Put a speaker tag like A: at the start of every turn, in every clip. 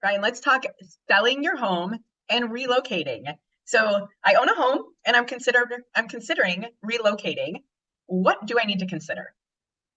A: Ryan, let's talk selling your home and relocating. So I own a home and I'm considering relocating. What do I need to consider?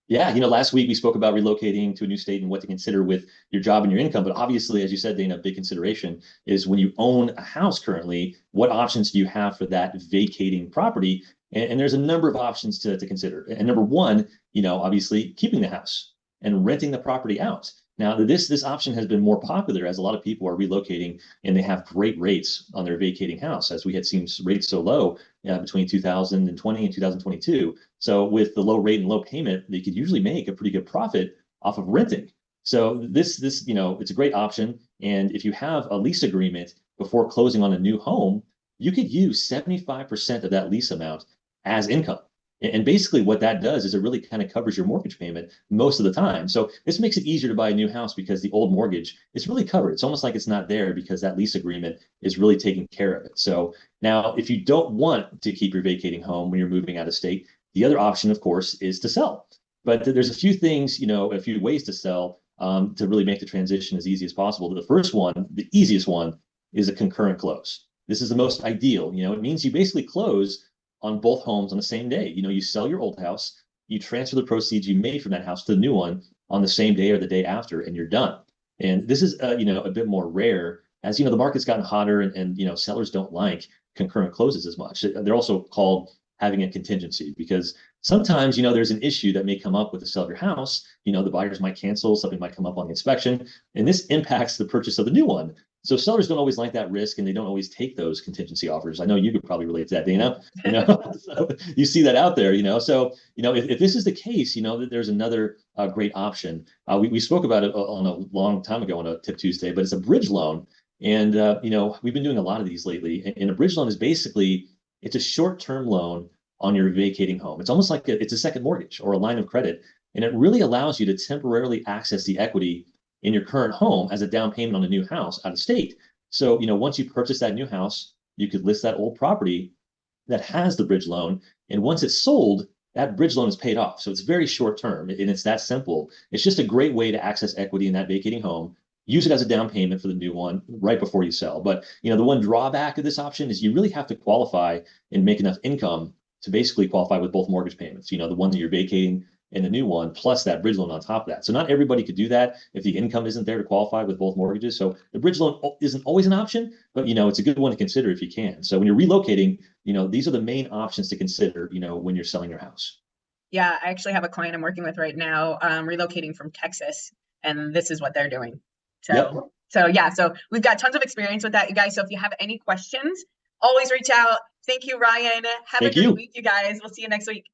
B: Yeah, last week we spoke about relocating to a new state and what to consider with your job and your income. But obviously, as you said, Dana, a big consideration is when you own a house currently, what options do you have for that vacating property? And there's a number of options to consider. And number one, obviously keeping the house and renting the property out. Now, this option has been more popular as a lot of people are relocating and they have great rates on their vacating house, as we had seen rates so low between 2020 and 2022. So with the low rate and low payment, they could usually make a pretty good profit off of renting. So this it's a great option. And if you have a lease agreement before closing on a new home, you could use 75% of that lease amount as income. And basically what that does is it really kind of covers your mortgage payment most of the time. So this makes it easier to buy a new house because the old mortgage is really covered. It's almost like it's not there because that lease agreement is really taking care of it. So now if you don't want to keep your vacating home when you're moving out of state, the other option, of course, is to sell. But there's a few things, a few ways to sell to really make the transition as easy as possible. The first one, the easiest one, is a concurrent close. This is the most ideal. It means you basically close on both homes on the same day. You sell your old house, you transfer the proceeds you made from that house to the new one on the same day or the day after, and you're done. And this is, a bit more rare as, the market's gotten hotter and sellers don't like concurrent closes as much. They're also called having a contingency because sometimes, there's an issue that may come up with the sale of your house. The buyers might cancel, something might come up on the inspection, and this impacts the purchase of the new one. So sellers don't always like that risk and they don't always take those contingency offers. I know you could probably relate to that, Dana. So you see that out there, So, if this is the case, that there's another great option. We spoke about it on a long time ago on a Tip Tuesday, but it's a bridge loan. And, we've been doing a lot of these lately. And a bridge loan is basically, it's a short-term loan on your vacating home. It's almost like it's a second mortgage or a line of credit. And it really allows you to temporarily access the equity in your current home as a down payment on a new house out of state. So, once you purchase that new house, you could list that old property that has the bridge loan. And once it's sold, that bridge loan is paid off. So it's very short term and it's that simple. It's just a great way to access equity in that vacating home. Use it as a down payment for the new one right before you sell. But the one drawback of this option is you really have to qualify and make enough income to basically qualify with both mortgage payments. The one that you're vacating and the new one, plus that bridge loan on top of that. So not everybody could do that if the income isn't there to qualify with both mortgages. So the bridge loan isn't always an option, but it's a good one to consider if you can. So when you're relocating, these are the main options to consider, when you're selling your house.
A: Yeah, I actually have a client I'm working with right now, relocating from Texas, and this is what they're doing. So,
B: Yep.
A: so we've got tons of experience with that, you guys. So if you have any questions, always reach out. Thank you, Ryan. Have a great week, you guys. We'll see you next week.